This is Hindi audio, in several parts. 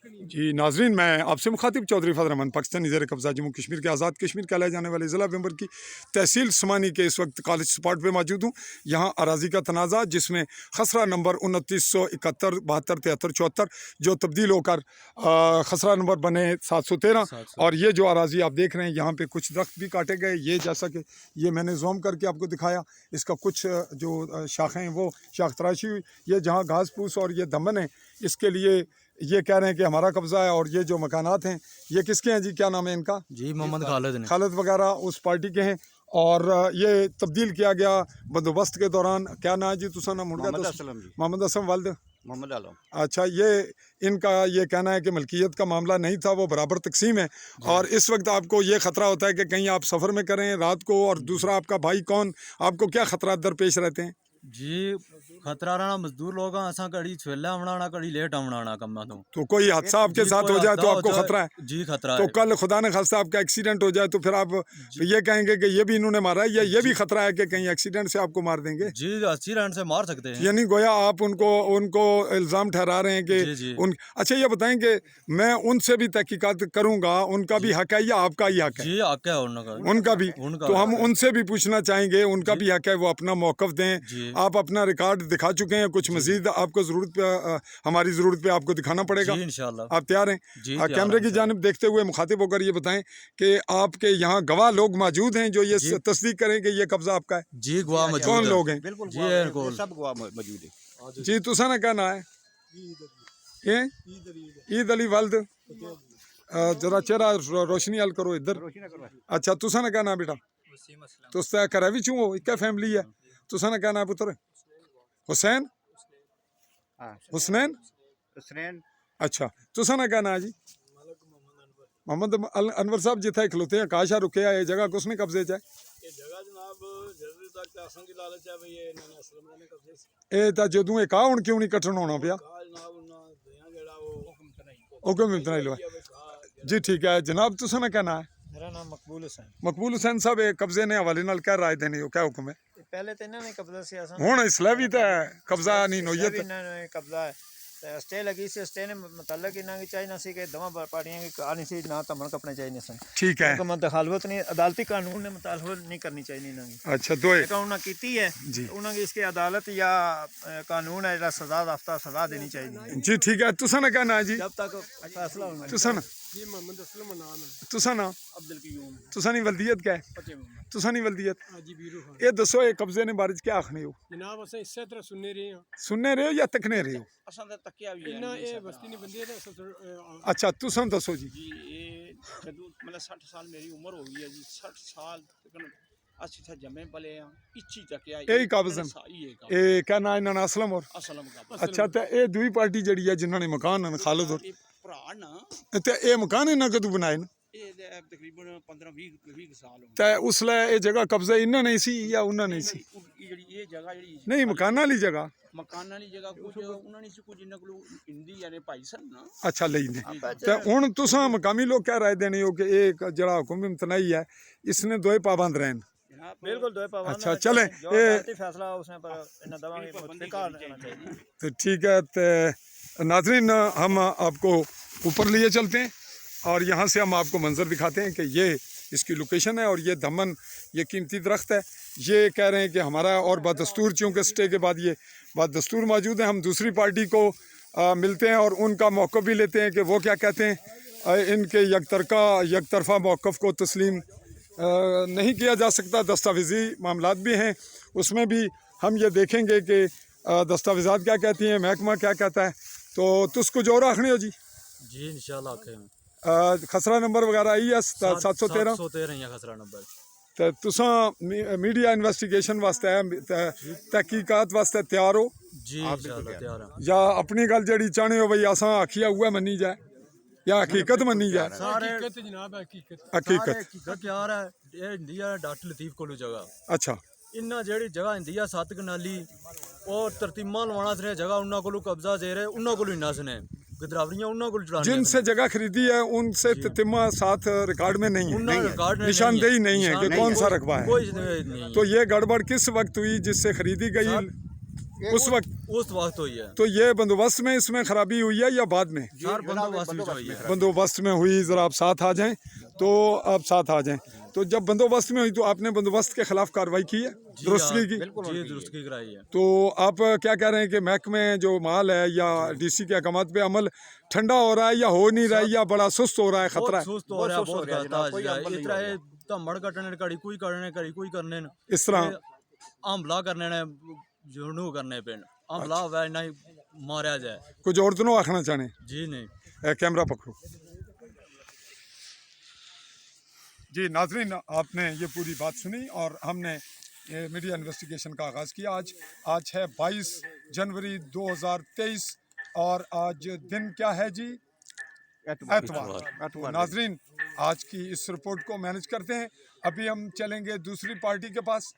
जी नाजरीन, मैं आपसे मुखातिब चौधरी फजल रहमान पाकिस्तानी ज़ेर कब्ज़ा जम्मू कश्मीर के आज़ाद कश्मीर कहलाए जाने वाले ज़िला मेंबर की तहसील स्मानी के इस वक्त कॉलेज स्पॉट पे मौजूद हूँ। यहाँ अराजी का तनाज़ा जिसमें खसरा नंबर 2971, 72, 73, 74 जो तब्दील होकर खसरा नंबर बने 713 और ये जो अराजी आप देख रहे हैं यहाँ पे कुछ दरख्त भी काटे गए। ये जैसा कि ये मैंने जूम करके आपको दिखाया, इसका कुछ जो शाखें हैं वो शाख तराशी हुई। ये जहाँ घास फूस और ये दमन है इसके लिए ये कह रहे हैं कि हमारा कब्ज़ा है। और ये जो मकानात हैं ये किसके हैं जी, क्या नाम है इनका? जी मोहम्मद खालिद वगैरह उस पार्टी के हैं। और ये तब्दील किया गया बंदोबस्त के दौरान। क्या नाम है जी तुसा नाम? मोहम्मद असलम वालिद मोहम्मद आलम। अच्छा, ये इनका ये कहना है कि मलकियत का मामला नहीं था, वो बराबर तकसीम है। और इस वक्त आपको ये ख़तरा होता है कि कहीं आप सफ़र में करें रात को, और दूसरा आपका भाई कौन, आपको क्या ख़तरा दरपेश रहते हैं? जी खतरा रहना मजदूर लोग असा कड़ी छेला बनाना कड़ी लेट बनाना कम्मा तो कोई हादसा आपके साथ हो जाए तो आपको खतरा है? जी खतरा तो है। कल खुदा न खास्ता आपका एक्सीडेंट हो जाए तो फिर आप ये कहेंगे कि ये भी इन्होंने मारा है, या ये भी खतरा है कि कहीं एक्सीडेंट से आपको मार देंगे? जी एक्सीडेंट से मार सकते हैं। यानी गोया आप उनको इल्ज़ाम ठहरा रहे हैं कि उन। अच्छा ये बताएं कि मैं उनसे भी तहकीकात करूंगा, उनका भी हक है या आपका ही हक है? जी हक है उनका भी। तो हम उनसे भी पूछना चाहेंगे, उनका भी हक है, वो अपना मौक़िफ़ दें। आप अपना रिकॉर्ड दिखा चुके हैं, कुछ मजीद आपको ज़रूरत पे हमारी ज़रूरत पे आपको दिखाना पड़ेगा। इंशाल्लाह आप तैयार हैं? कैमरे की जानिब देखते हुए मुखातिब होकर ये बताएं कि आपके यहाँ गवाह लोग मौजूद हैं जो ये तस्दीक करें कि ये कब्जा आपका है? जी गवाह मौजूद कौन लोग हैं? बिल्कुल जी सब गवाह मौजूद है। जी तुसा ना क्या ना है ये? ईद अली वालिद, जरा चेहरा रोशनी हल करो इधर। अच्छा तुसा ना क्या ना बेटा? तुस करा भी चूं हो, क्या फैमिली है? तुसा ना क्या ना पुत्र? हुसैन हुसनैन। अच्छा तुसा ना क्या ना जी? मोहम्मद अनवर साहब जिथे खलोते हैं काशा रुके है, ये जगह किसने कब्जे च है? ए ता जदों एक हुण क्यों नहीं कट्ठन होना पिया? हुक्म इतना ही लो जी। ठीक है जनाब, तुसा ना क्या ना है? मेरा नाम मकबूल हुसैन। मकबूल हुसैन साहब, कब्जे ने हवाले नाल क्या राय देनी हो, क्या हुक्म है? पहले तो इन्होंने कब्जा से हुण इसलै भी तो कब्जा नहीं नोयत इन्होंने कब्जा है स्टे लगी सी। स्टे ने मतलब इन्हों की चाहिए सी कि दोवां पार्टियां की आनी सी ना धमन कपने चाहिए सन। ठीक है, दखालत नहीं, अदालती कानून ने मुतालबत नहीं करनी चाहिए इन्हों की। अच्छा तो उन्होंने की है उन्होंने इसकी अदालत या कानून है सजा याफ्ता सजा देनी चाहिए जी। ठीक है तुसा ना क्या ना है जी? जब तक फैसला होना। तुसा ना जी मोहम्मद असलम नाम है। तुसा ना अब्दुल कयूम। तुसा नहीं वल्दियत क्या है? तुसा नहीं वल्दियत? जी बीरू खान। ये दसो ये कब्जे ने बारे क्या आखने हो? जनाब असें इसे तरह सुनने रहे हैं। सुनने रहे हो या तकने रहे हो? असां ते तकिया भी इन्ना ये बस्ती नहीं बंदी है। अच्छा तुसा दसो जी। जी ये जदों मतलब 60 साल मेरी उम्र हो गई है जी। 60 साल तक ਅਸੀਂ ਤਾਂ ਜੰਮੇ ਪਲੇ ਆ ਇੱਚੀ ਤੱਕਿਆ यही कब्ज़न ए क्या ना इन्होंने असलम और ਅਸਲਮ ਦਾ अच्छा तो ये दूई पार्टी जड़ी है जिन्होंने मकान हैं खालिद और ਭਰਾ ਨਾ ते ये मकान इन्होंने कदों बनाए न? ਇਹ ਤਕਰੀਬਨ 15-20 ਸਾਲ ਹੋ ते उसलै ये जगह कब्जा इन्होंने सी या उन्होंने सी? ਗਏ। ਜਿਹੜੀ ਇਹ ਜਗ੍ਹਾ ਜਿਹੜੀ नहीं मकान वाली जगह। ਮਕਾਨਾਂ ਦੀ ਜਗ੍ਹਾ ਕੁਝ ਉਹਨਾਂ ਨੇ ਸੀ, ਕੁਝ ਇਹਨਾਂ ਕੋਲ ਹਿੰਦੀ ਯਾਨੀ ਭਾਈ ਸਨ ਨਾ। अच्छा लेंदे ते हुण तुसां मकामी लोग क्या राय देनी हो कि एक जड़ा हुक्म इम्तनाई है इसने दोए पाबंद रहन? बिल्कुल दो पाबंद। अच्छा चले फैसला उसने पर इन दवाओं की। तो ठीक है। तो नाजरीन हम आपको ऊपर लिए चलते हैं और यहाँ से हम आपको मंजर दिखाते हैं कि ये इसकी लोकेशन है। और ये दमन ये कीमती दरख्त है। ये कह रहे हैं कि हमारा और बदस्तूर, चूँकि स्टे के बाद ये बदस्तूर मौजूद है, हम दूसरी पार्टी को मिलते हैं और उनका मौक़िफ़ भी लेते हैं कि वो क्या कहते हैं। इनके यकतरफ़ा मौक़िफ़ को तस्लीम नहीं किया जा सकता। दस्तावेज़ी मामलात भी हैं, उसमें भी हम ये देखेंगे कि दस्तावेज़ात क्या कहती हैं, महकमा क्या कहता है। तो तुसको जो रखने हो जी? जी इंशाल्लाह खसरा नंबर वगैरह आई है 713 खसरा नंबर। तो तुसा मीडिया इन्वेस्टिगेशन वास्ते तहकीकात वास्ते तैयार हो जी? इंशाल्लाह तैयार हैं। या अपनी गल जड़ी चाहने हो भाई असा आखिया हुआ मनी जाए या हकीकत मनी जाए? हकीकत जनाब हकीकत यार है ये हिंदी है डॉक्टर लतीफ कोलू जगह। अच्छा इन्ना जेड़ी जगह हिंदी है 7 कनाली और तरतीमा लवाना सने जगह उन्ना कोलू कब्जा दे रहे उन्ना कोलू इन्ना सने गिदरावरियां उन्ना कोलू चढ़ाने। जिनसे जगह खरीदी है उनसे ततिमा साथ रिकॉर्ड में नहीं है, निशानदेही नहीं है कि कौन सा रकबा है। कोई नहीं। तो ये गड़बड़ किस वक्त हुई जिससे खरीदी गई? उस वक्त हुई है। तो ये बंदोबस्त में इसमें खराबी हुई है या बाद में? सर बंदोबस्त में हुई है। बंदोबस्त में हुई, ज़रा आप साथ आ जाएं। तो आप साथ आ जाएं। तो जब बंदोबस्त में हुई तो आपने बंदोबस्त के खिलाफ कार्रवाई की है, दुरुस्तगी की? जी दुरुस्तगी कराई है। तो आप क्या कह रहे हैं कि महकमे जो माल है या डीसी के अहकामात पे अमल ठंडा हो रहा है या हो नहीं रहा है या बड़ा सुस्त हो रहा है, खतरा है? सुस्त हो रहा है, बहुत इतना है धमड़ कटने कड़ी कोई करने न। इस तरह हमला करने ने जुनू करने पे हमला हुआ नहीं मारा जाए। कुछ और तो आखना चाहने? जी नहीं। कैमरा पकड़ो जी। नाजरीन, आपने ये पूरी बात सुनी और हमने ये मीडिया इन्वेस्टिगेशन का आगाज़ किया। आज है 22 जनवरी 2023 और आज दिन क्या है जी? एतवार। तो नाजरीन, आज की इस रिपोर्ट को मैनेज करते हैं। अभी हम चलेंगे दूसरी पार्टी के पास।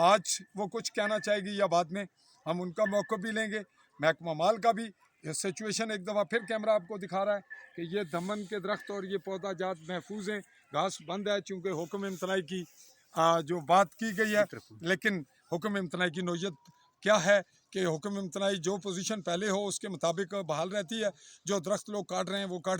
आज वो कुछ कहना चाहेगी या बाद में हम उनका मौका भी लेंगे, महकमा माल का भी। ये सिचुएशन एक दफ़ा फिर कैमरा आपको दिखा रहा है कि ये दमन के दरख्त और ये पौधा जात महफूज हैं, घास बंद है चूँकि हुक्म इम्तनाई की जो बात की गई है। लेकिन हुक्म इम्तनाई की नौयत क्या है कि हुक्म इम्तनाई जो पोजीशन पहले हो उसके मुताबिक बहाल रहती है। जो दरख्त लोग काट रहे हैं वो काट